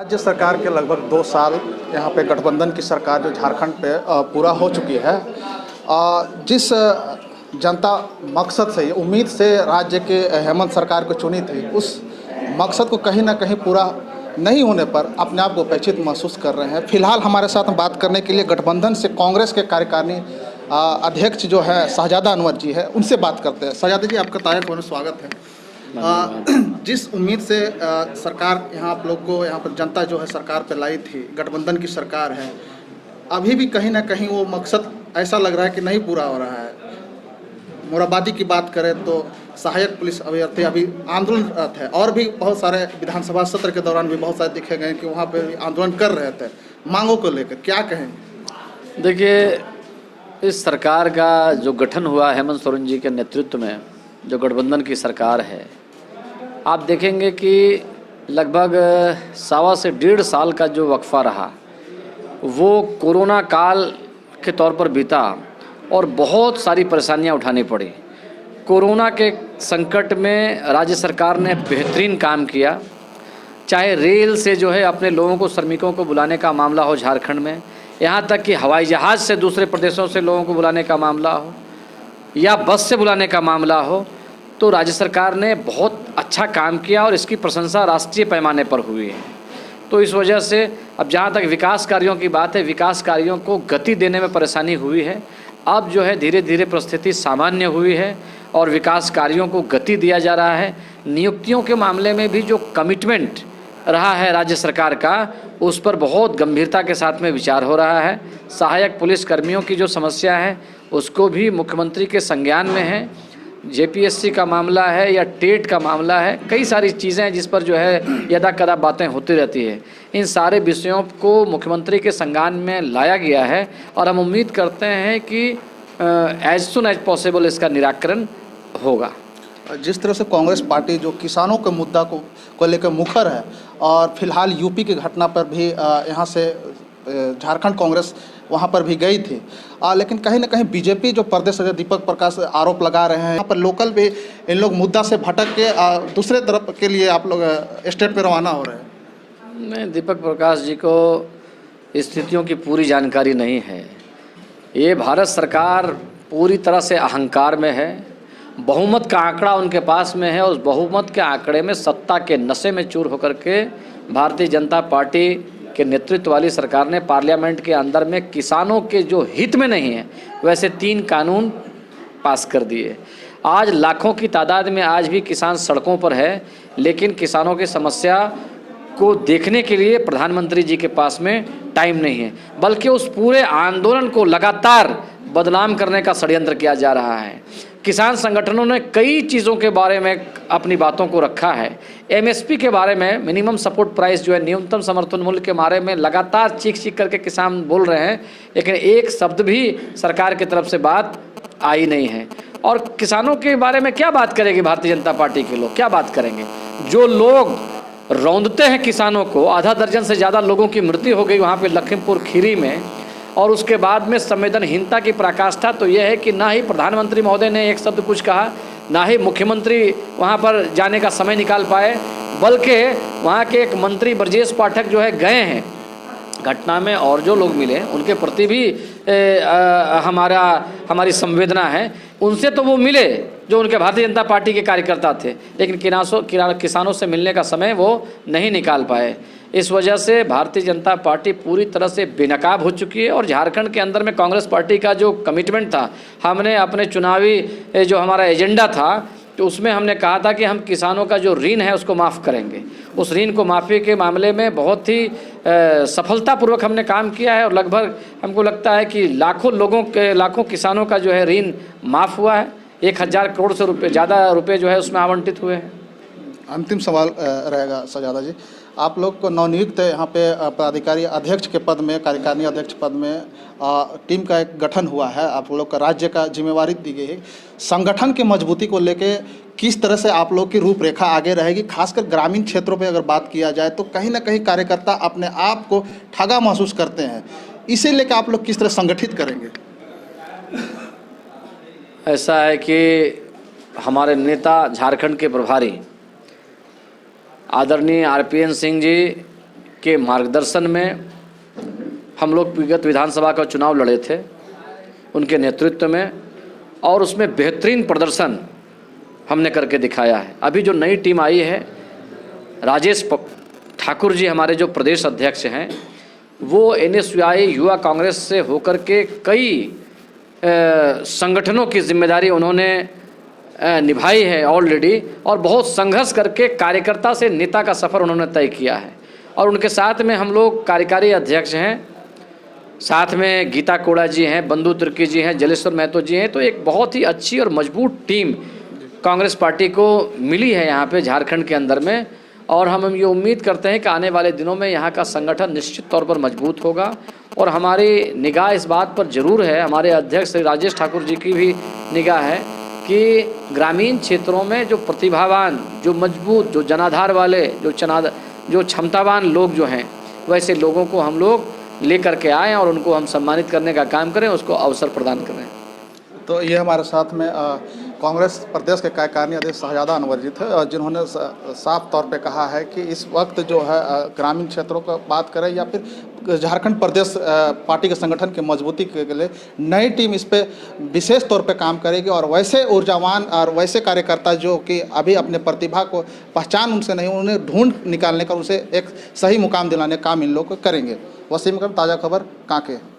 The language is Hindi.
राज्य सरकार के लगभग 2 साल यहाँ पे गठबंधन की सरकार जो झारखंड पे पूरा हो चुकी है। जिस जनता मकसद से उम्मीद से राज्य के हेमंत सरकार को चुनी थी, उस मकसद को कहीं ना कहीं पूरा नहीं होने पर अपने आप को उपेक्षित महसूस कर रहे हैं। फिलहाल हमारे साथ बात करने के लिए गठबंधन से कांग्रेस के कार्यकारिणी अध्यक्ष जो है शहजादा अनवर जी है, उनसे बात करते हैं। शहजादा जी, आपका तारीफ में स्वागत है। जिस उम्मीद से सरकार यहाँ आप लोग को यहाँ पर जनता जो है सरकार पे लाई थी, गठबंधन की सरकार है, अभी भी कहीं ना कहीं वो मकसद ऐसा लग रहा है कि नहीं पूरा हो रहा है। मोराबादी की बात करें तो सहायक पुलिस अभ्यर्थी अभी आंदोलनरत है, और भी बहुत सारे विधानसभा सत्र के दौरान भी बहुत सारे देखे गए कि वहाँ पे आंदोलन कर रहे थे मांगों को लेकर। क्या कहेंगे? देखिए, इस सरकार का जो गठन हुआ हेमंत सोरेन जी के नेतृत्व में, जो गठबंधन की सरकार है, आप देखेंगे कि लगभग 1.25 से 1.5 साल का जो वक्फा रहा वो कोरोना काल के तौर पर बीता और बहुत सारी परेशानियां उठानी पड़ी। कोरोना के संकट में राज्य सरकार ने बेहतरीन काम किया, चाहे रेल से जो है अपने लोगों को, श्रमिकों को बुलाने का मामला हो झारखंड में, यहाँ तक कि हवाई जहाज़ से दूसरे प्रदेशों से लोगों को बुलाने का मामला हो या बस से बुलाने का मामला हो, तो राज्य सरकार ने बहुत अच्छा काम किया और इसकी प्रशंसा राष्ट्रीय पैमाने पर हुई है। तो इस वजह से अब जहाँ तक विकास कार्यों की बात है, विकास कार्यों को गति देने में परेशानी हुई है। अब जो है धीरे धीरे परिस्थिति सामान्य हुई है और विकास कार्यों को गति दिया जा रहा है। नियुक्तियों के मामले में भी जो कमिटमेंट रहा है राज्य सरकार का, उस पर बहुत गंभीरता के साथ में विचार हो रहा है। सहायक पुलिस कर्मियों की जो समस्या है उसको भी मुख्यमंत्री के संज्ञान में है। जेपीएससी का मामला है या टेट का मामला है, कई सारी चीज़ें हैं जिस पर जो है यदा कदा बातें होती रहती है। इन सारे विषयों को मुख्यमंत्री के संज्ञान में लाया गया है और हम उम्मीद करते हैं कि एज सुन एज पॉसिबल इसका निराकरण होगा। जिस तरह से कांग्रेस पार्टी जो किसानों के मुद्दा को लेकर मुखर है, और फिलहाल यूपी की घटना पर भी यहाँ से झारखंड कांग्रेस वहाँ पर भी गई थी, लेकिन कहीं ना कहीं बीजेपी जो प्रदेश अध्यक्ष दीपक प्रकाश आरोप लगा रहे हैं, यहाँ पर लोकल भी इन लोग मुद्दा से भटक के दूसरे तरफ के लिए आप लोग स्टेट पे रवाना हो रहे हैं। नहीं, दीपक प्रकाश जी को स्थितियों की पूरी जानकारी नहीं है। ये भारत सरकार पूरी तरह से अहंकार में है। बहुमत का आंकड़ा उनके पास में है और उस बहुमत के आंकड़े में सत्ता के नशे में चूर होकर के भारतीय जनता पार्टी के नेतृत्व वाली सरकार ने पार्लियामेंट के अंदर में किसानों के जो हित में नहीं है वैसे 3 कानून पास कर दिए। आज लाखों की तादाद में आज भी किसान सड़कों पर है, लेकिन किसानों की समस्या को देखने के लिए प्रधानमंत्री जी के पास में टाइम नहीं है, बल्कि उस पूरे आंदोलन को लगातार बदनाम करने का षड्यंत्र किया जा रहा है। किसान संगठनों ने कई चीज़ों के बारे में अपनी बातों को रखा है। एमएसपी के बारे में, मिनिमम सपोर्ट प्राइस जो है, न्यूनतम समर्थन मूल्य के बारे में लगातार चीख करके किसान बोल रहे हैं, लेकिन एक शब्द भी सरकार की तरफ से बात आई नहीं है। और किसानों के बारे में क्या बात करेगी भारतीय जनता पार्टी के लोग? क्या बात करेंगे? जो लोग रौंदते हैं किसानों को, आधा दर्जन से ज़्यादा लोगों की मृत्यु हो गई वहाँ पे लखीमपुर खीरी में, और उसके बाद में संवेदनहीनता की पराकाष्ठा तो यह है कि ना ही प्रधानमंत्री महोदय ने एक शब्द कुछ कहा, ना ही मुख्यमंत्री वहाँ पर जाने का समय निकाल पाए, बल्कि वहाँ के एक मंत्री ब्रजेश पाठक जो है गए हैं घटना में, और जो लोग मिले उनके प्रति भी हमारी संवेदना है। उनसे तो वो मिले जो उनके भारतीय जनता पार्टी के कार्यकर्ता थे, लेकिन किसानों से मिलने का समय वो नहीं निकाल पाए। इस वजह से भारतीय जनता पार्टी पूरी तरह से बेनकाब हो चुकी है। और झारखंड के अंदर में कांग्रेस पार्टी का जो कमिटमेंट था, हमने अपने चुनावी जो हमारा एजेंडा था, तो उसमें हमने कहा था कि हम किसानों का जो ऋण है उसको माफ़ करेंगे। उस ऋण को माफ़ी के मामले में बहुत ही सफलतापूर्वक हमने काम किया है और लगभग हमको लगता है कि लाखों किसानों का जो है ऋण माफ़ हुआ है। 1000 करोड़ से ज़्यादा रुपये जो है उसमें आवंटित हुए हैं। अंतिम सवाल रहेगा शहजादा जी, आप लोग को नवनियुक्त यहाँ पे पदाधिकारी अध्यक्ष के पद में, कार्यकारिणी अध्यक्ष पद में टीम का एक गठन हुआ है, आप लोग का राज्य का जिम्मेवारी दी गई है। संगठन की मजबूती को लेके किस तरह से आप लोग की रूपरेखा आगे रहेगी? खासकर ग्रामीण क्षेत्रों पे अगर बात किया जाए तो कहीं ना कहीं कार्यकर्ता अपने आप को ठगा महसूस करते हैं, इसे लेकर आप लोग किस तरह संगठित करेंगे? ऐसा है कि हमारे नेता, झारखंड के प्रभारी आदरणीय आरपीएन सिंह जी के मार्गदर्शन में हम लोग विगत विधानसभा का चुनाव लड़े थे, उनके नेतृत्व में, और उसमें बेहतरीन प्रदर्शन हमने करके दिखाया है। अभी जो नई टीम आई है, राजेश ठाकुर जी हमारे जो प्रदेश अध्यक्ष हैं, वो NSUI युवा कांग्रेस से होकर के कई संगठनों की जिम्मेदारी उन्होंने निभाई है ऑलरेडी, और बहुत संघर्ष करके कार्यकर्ता से नेता का सफ़र उन्होंने तय किया है। और उनके साथ में हम लोग कार्यकारी अध्यक्ष हैं, साथ में गीता कोड़ा जी हैं, बंधु तिर्की जी हैं, जलेश्वर महतो जी हैं। तो एक बहुत ही अच्छी और मजबूत टीम कांग्रेस पार्टी को मिली है यहाँ पे झारखंड के अंदर में, और हम ये उम्मीद करते हैं कि आने वाले दिनों में यहाँ का संगठन निश्चित तौर पर मजबूत होगा। और हमारी निगाह इस बात पर ज़रूर है, हमारे अध्यक्ष श्री राजेश ठाकुर जी की भी निगाह है कि ग्रामीण क्षेत्रों में जो प्रतिभावान, जो मजबूत, जो जनाधार वाले, जो क्षमतावान लोग जो हैं, वैसे लोगों को हम लोग लेकर के आएँ और उनको हम सम्मानित करने का काम करें, उसको अवसर प्रदान करें। तो ये हमारे साथ में कांग्रेस प्रदेश के कार्यकारिणी अध्यक्ष शाहजादा अनवर जी थे, जिन्होंने साफ तौर पे कहा है कि इस वक्त जो है ग्रामीण क्षेत्रों का बात करें या फिर झारखंड प्रदेश पार्टी के संगठन की मजबूती के लिए नई टीम इस पे विशेष तौर पे काम करेगी, और वैसे ऊर्जावान और वैसे कार्यकर्ता जो कि अभी अपने प्रतिभा को पहचान उनसे नहीं, उन्हें ढूंढ निकालने का, उसे एक सही मुकाम दिलाने का काम इन लोग को करेंगे। वसीम कर ताज़ा खबर कांके।